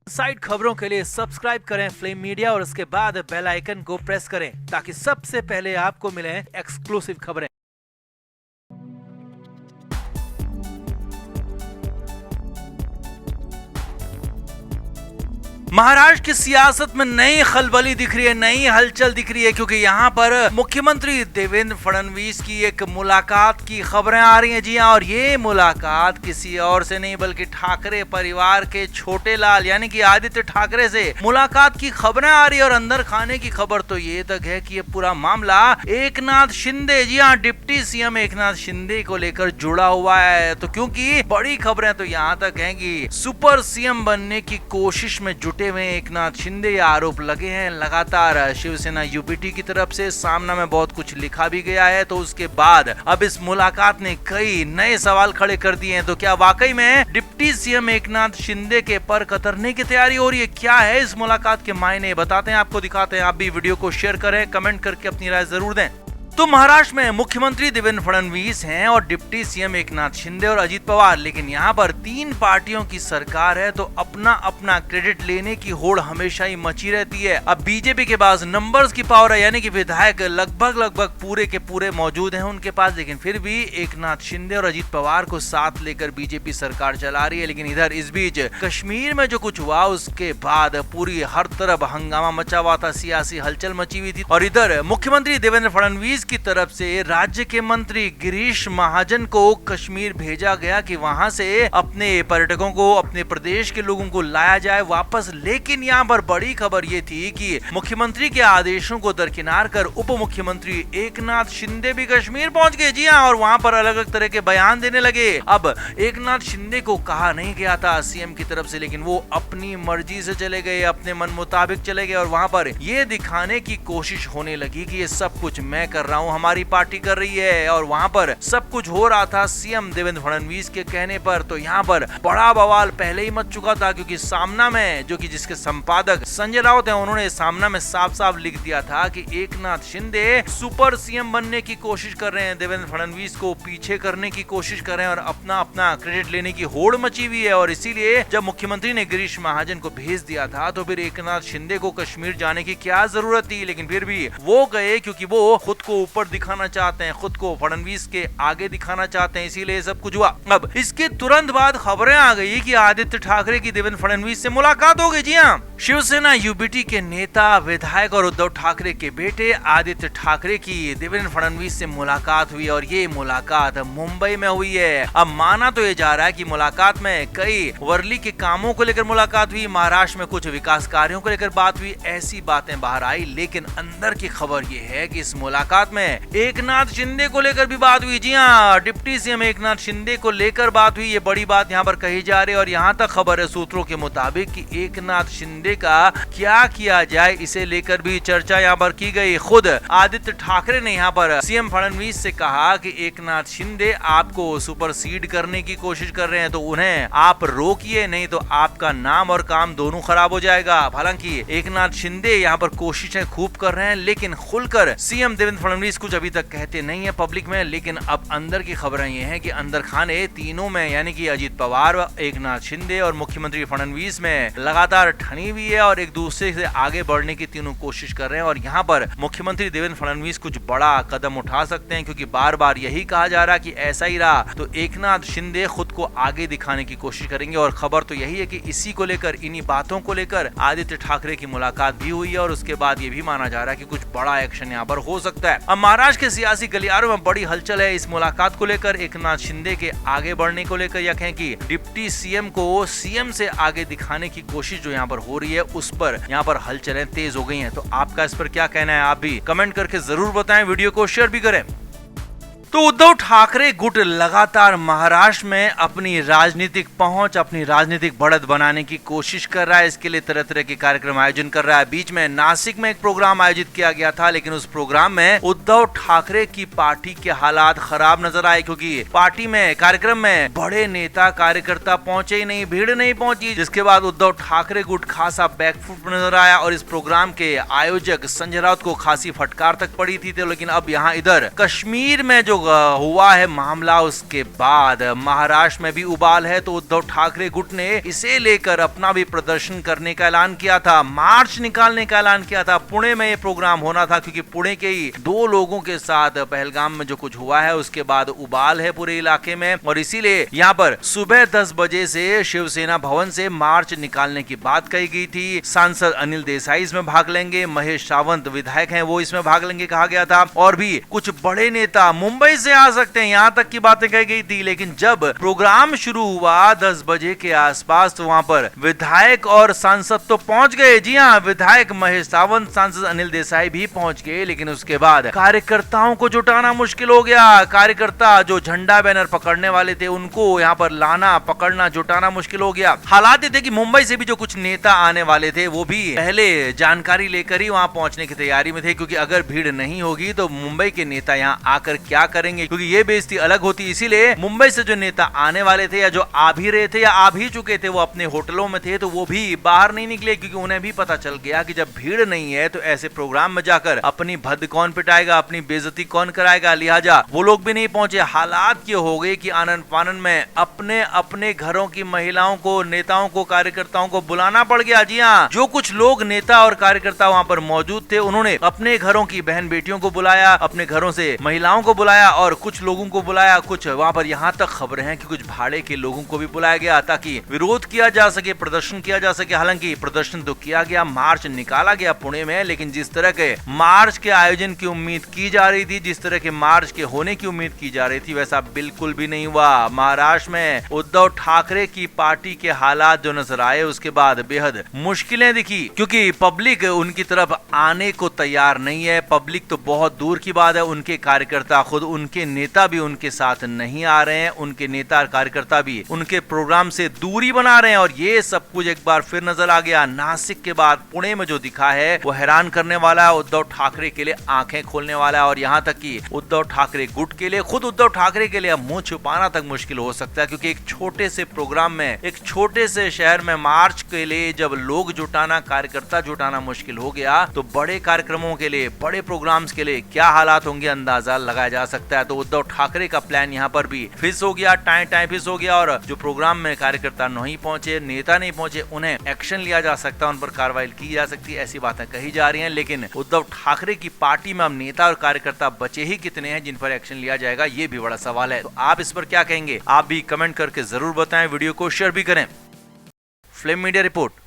Side खबरों के लिए सब्सक्राइब करें फ्लेम मीडिया और उसके बाद बेल आइकन को प्रेस करें ताकि सबसे पहले आपको मिले एक्सक्लूसिव खबरें। महाराष्ट्र की सियासत में नई खलबली दिख रही है, नई हलचल दिख रही है, क्योंकि यहाँ पर मुख्यमंत्री देवेंद्र फडणवीस की एक मुलाकात की खबरें आ रही हैं। जी हाँ, और ये मुलाकात किसी और से नहीं बल्कि ठाकरे परिवार के छोटे लाल यानी कि आदित्य ठाकरे से मुलाकात की खबरें आ रही है। और अंदर खाने की खबर तो ये तक है कि ये पूरा मामला एकनाथ शिंदे, जी हाँ, डिप्टी सीएम एकनाथ शिंदे को लेकर जुड़ा हुआ है। तो क्योंकि बड़ी खबरें तो यहाँ तक हैं कि सुपर सीएम बनने की कोशिश में जुटे हुए एकनाथ शिंदे आरोप लगे हैं। लगातार शिवसेना यूपीटी की तरफ से सामना में बहुत कुछ लिखा भी गया है। तो उसके बाद अब इस मुलाकात ने कई नए सवाल खड़े कर दिए हैं। तो क्या वाकई में डिप्टी सीएम एकनाथ शिंदे के पर कतरने की तैयारी हो रही है? क्या है इस मुलाकात के मायने, बताते हैं, आपको दिखाते हैं। आप भी वीडियो को शेयर करें, कमेंट करके अपनी राय जरूर दें। तो महाराष्ट्र में मुख्यमंत्री देवेंद्र फडणवीस हैं और डिप्टी सीएम एकनाथ शिंदे और अजित पवार, लेकिन यहाँ पर तीन पार्टियों की सरकार है तो अपना अपना क्रेडिट लेने की होड़ हमेशा ही मची रहती है। अब बीजेपी के पास नंबर्स की पावर है, यानी कि विधायक लगभग पूरे के पूरे मौजूद हैं उनके पास, लेकिन फिर भी एकनाथ शिंदे और अजित पवार को साथ लेकर बीजेपी सरकार चला रही है। लेकिन इधर इस बीच कश्मीर में जो कुछ हुआ उसके बाद पूरी हर तरफ हंगामा मचा हुआ था, सियासी हलचल मची हुई थी। और इधर मुख्यमंत्री देवेंद्र फडणवीस की तरफ से राज्य के मंत्री गिरीश महाजन को कश्मीर भेजा गया कि वहां से अपने पर्यटकों को, अपने प्रदेश के लोगों को लाया जाए वापस। लेकिन यहाँ पर बड़ी खबर ये थी कि मुख्यमंत्री के आदेशों को दरकिनार कर उप मुख्यमंत्री एकनाथ शिंदे भी कश्मीर पहुंच गए। जी हाँ, और वहां पर अलग अलग तरह के बयान देने लगे। अब एकनाथ शिंदे को कहा नहीं गया था सीएम की तरफ से, लेकिन वो अपनी मर्जी से चले गए, अपने मन मुताबिक चले गए और वहां पर ये दिखाने की कोशिश होने लगी कि ये सब कुछ मैं कर रहा हूं, हमारी पार्टी कर रही है। और वहां पर सब कुछ हो रहा था सीएम देवेंद्र फडणवीस के कहने पर। तो यहाँ पर बड़ा बवाल पहले ही मच चुका था, क्योंकि सामना में जो कि जिसके संपादक संजय राउत हैं, उन्होंने सामना में साफ साफ लिख दिया था कि एकनाथ शिंदे सुपर सीएम बनने की कोशिश कर रहे हैं, देवेंद्र फडणवीस को पीछे करने की कोशिश कर रहे हैं और अपना अपना क्रेडिट लेने की होड़ मची हुई है। और इसीलिए जब मुख्यमंत्री ने गिरीश महाजन को भेज दिया था तो फिर एकनाथ शिंदे को कश्मीर जाने की क्या जरूरत थी। लेकिन फिर भी वो गए, क्योंकि वो खुद को ऊपर दिखाना चाहते हैं, खुद को फडणवीस के आगे दिखाना चाहते हैं, इसीलिए सब कुछ हुआ। अब इसके तुरंत बाद खबरें आ गई कि आदित्य ठाकरे की देवेंद्र फडणवीस से मुलाकात हो गई। जी हाँ, शिवसेना यूपीटी के नेता, विधायक और उद्धव ठाकरे के बेटे आदित्य ठाकरे की देवेंद्र फडणवीस से मुलाकात हुई और ये मुलाकात मुंबई में हुई है। अब माना तो ये जा रहा है कि मुलाकात में कई वर्ली के कामों को लेकर मुलाकात हुई, महाराष्ट्र में कुछ विकास कार्यों को लेकर बात हुई, ऐसी बातें बाहर आई। लेकिन अंदर की खबर ये है कि इस मुलाकात में एकनाथ शिंदे को लेकर भी बात हुई। जी हाँ, डिप्टी सीएम एकनाथ शिंदे को लेकर बात हुई, ये बड़ी बात यहाँ पर कही जा रही है। और यहाँ तक खबर है सूत्रों के मुताबिक कि एकनाथ शिंदे का क्या किया जाए इसे लेकर भी चर्चा यहाँ पर की गई। खुद आदित्य ठाकरे ने यहाँ पर सीएम फडणवीस से कहा कि एकनाथ शिंदे आपको सुपरसीड करने की कोशिश कर रहे हैं, तो उन्हें आप रोकिए, नहीं तो आपका नाम और काम दोनों खराब हो जाएगा। हालांकि एकनाथ शिंदे यहाँ पर कोशिशें खूब कर रहे हैं, लेकिन खुलकर सीएम देवेंद्र फडणवीस कुछ अभी तक कहते नहीं है पब्लिक में। लेकिन अब अंदर की खबरें ये हैं कि अंदर खाने तीनों में, यानी कि अजित पवार, एकनाथ शिंदे और मुख्यमंत्री फडणवीस में लगातार ठनी हुई है और एक दूसरे से आगे बढ़ने की तीनों कोशिश कर रहे हैं। और यहाँ पर मुख्यमंत्री देवेंद्र फडणवीस कुछ बड़ा कदम उठा सकते हैं, क्योंकि बार बार यही कहा जा रहा है कि ऐसा ही रहा तो एकनाथ शिंदे खुद को आगे दिखाने की कोशिश करेंगे। और खबर तो यही है कि इसी को लेकर, इन्हीं बातों को लेकर आदित्य ठाकरे की मुलाकात भी हुई है और उसके बाद ये भी माना जा रहा है कि कुछ बड़ा एक्शन यहाँ पर हो सकता है। अब महाराष्ट्र के सियासी गलियारों में बड़ी हलचल है इस मुलाकात को लेकर, एकनाथ शिंदे के आगे बढ़ने को लेकर, या कहें कि डिप्टी सीएम को सीएम से आगे दिखाने की कोशिश जो यहाँ पर हो रही है उस पर यहाँ पर हलचलें तेज हो गई हैं। तो आपका इस पर क्या कहना है, आप भी कमेंट करके जरूर बताएं, वीडियो को शेयर भी करें। तो उद्धव ठाकरे गुट लगातार महाराष्ट्र में अपनी राजनीतिक पहुंच, अपनी राजनीतिक बढ़त बनाने की कोशिश कर रहा है। इसके लिए तरह तरह के कार्यक्रम आयोजन कर रहा है। बीच में नासिक में एक प्रोग्राम आयोजित किया गया था, लेकिन उस प्रोग्राम में उद्धव ठाकरे की पार्टी के हालात खराब नजर आए, क्योंकि पार्टी में कार्यक्रम में बड़े नेता कार्यकर्ता पहुंचे ही नहीं, भीड़ नहीं पहुंची, जिसके बाद उद्धव ठाकरे गुट खासा बैकफुट नजर आया और इस प्रोग्राम के आयोजक संजय राउत को खासी फटकार तक पड़ी थी। लेकिन अब यहाँ इधर कश्मीर में जो जो हुआ है मामला, उसके बाद महाराष्ट्र में भी उबाल है। तो उद्धव ठाकरे गुट ने इसे लेकर अपना भी प्रदर्शन करने का ऐलान किया था, मार्च निकालने का ऐलान किया था। पुणे में ये प्रोग्राम होना था क्योंकि पुणे के ही 2 लोगों के साथ पहलगाम में जो कुछ हुआ है उसके बाद उबाल है पूरे इलाके में, और इसीलिए यहाँ पर सुबह 10 बजे से शिवसेना भवन से मार्च निकालने की बात कही गई थी। सांसद अनिल देसाई इसमें भाग लेंगे, महेश सावंत विधायक हैं वो इसमें भाग लेंगे कहा गया था, और भी कुछ बड़े नेता मुंबई से आ सकते हैं, यहाँ तक की बातें कही गई थी। लेकिन जब प्रोग्राम शुरू हुआ 10 बजे के आसपास तो वहाँ पर विधायक और सांसद तो पहुंच गए, जी हाँ, विधायक महेश सावंत, सांसद अनिल देसाई भी पहुंच गए। लेकिन उसके बाद कार्यकर्ताओं को जुटाना मुश्किल हो गया। कार्यकर्ता जो झंडा बैनर पकड़ने वाले थे उनको यहाँ पर लाना, पकड़ना, जुटाना मुश्किल हो गया। हालात ये थे कि मुंबई से भी जो कुछ नेता आने वाले थे वो भी पहले जानकारी लेकर ही वहाँ पहुंचने की तैयारी में थे, क्योंकि अगर भीड़ नहीं होगी तो मुंबई के नेता यहाँ आकर क्या करेंगे, क्योंकि ये बेइज्जती अलग होती। इसीलिए मुंबई से जो नेता आने वाले थे या जो आ भी रहे थे या आ भी चुके थे वो अपने होटलों में थे, तो वो भी बाहर नहीं निकले, क्योंकि उन्हें भी पता चल गया कि जब भीड़ नहीं है तो ऐसे प्रोग्राम में जाकर अपनी भद्द कौन पिटाएगा, अपनी बेइज्जती कौन कराएगा। लिहाजा वो लोग भी नहीं पहुंचे। हालात ये हो गए कि आनन फानन में अपने अपने घरों की महिलाओं को, नेताओं को, कार्यकर्ताओं को बुलाना पड़ गया। जी हाँ, जो कुछ लोग नेता और कार्यकर्ता वहाँ पर मौजूद थे उन्होंने अपने घरों की बहन बेटियों को बुलाया, अपने घरों से महिलाओं को बुलाया और कुछ लोगों को बुलाया। कुछ वहाँ पर यहाँ तक खबरें हैं कि कुछ भाड़े के लोगों को भी बुलाया गया ताकि विरोध किया जा सके, प्रदर्शन किया जा सके। हालांकि प्रदर्शन तो किया गया, मार्च निकाला गया पुणे में, लेकिन जिस तरह के मार्च के आयोजन की उम्मीद की जा रही थी, जिस तरह के मार्च के होने की उम्मीद की जा रही थी, वैसा बिल्कुल भी नहीं हुआ। महाराष्ट्र में उद्धव ठाकरे की पार्टी के हालात जो नजर आए उसके बाद बेहद मुश्किलें दिखी, क्योंकि पब्लिक उनकी तरफ आने को तैयार नहीं है। पब्लिक तो बहुत दूर की बात है, उनके कार्यकर्ता, खुद उनके नेता भी उनके साथ नहीं आ रहे हैं, उनके नेता और कार्यकर्ता भी उनके प्रोग्राम से दूरी बना रहे हैं। और ये सब कुछ एक बार फिर नजर आ गया। नासिक के बाद पुणे में जो दिखा है वो हैरान करने वाला है, उद्धव ठाकरे के लिए आंखें खोलने वाला है, और यहाँ तक कि उद्धव ठाकरे गुट के लिए, खुद उद्धव ठाकरे के लिए मुंह छुपाना तक मुश्किल हो सकता है, क्योंकि एक छोटे से प्रोग्राम में, एक छोटे से शहर में मार्च के लिए जब लोग जुटाना, कार्यकर्ता जुटाना मुश्किल हो गया, तो बड़े कार्यक्रमों के लिए, बड़े प्रोग्राम्स के लिए क्या हालात होंगे अंदाजा लगाया जा सकता है। तो उद्धव ठाकरे का प्लान यहाँ पर भी फिस हो गया, टाइम फिस हो गया, और जो प्रोग्राम में कार्यकर्ता नहीं पहुंचे, नेता नहीं पहुंचे, उन्हें एक्शन लिया जा सकता है, उन पर कार्रवाई की जा सकती है, ऐसी बातें कही जा रही हैं। लेकिन उद्धव ठाकरे की पार्टी में अब नेता और कार्यकर्ता बचे ही कितने हैं जिन पर एक्शन लिया जाएगा, ये भी बड़ा सवाल है। तो आप इस पर क्या कहेंगे, आप भी कमेंट करके जरूर बताएं, वीडियो को शेयर भी करें। Flame media report.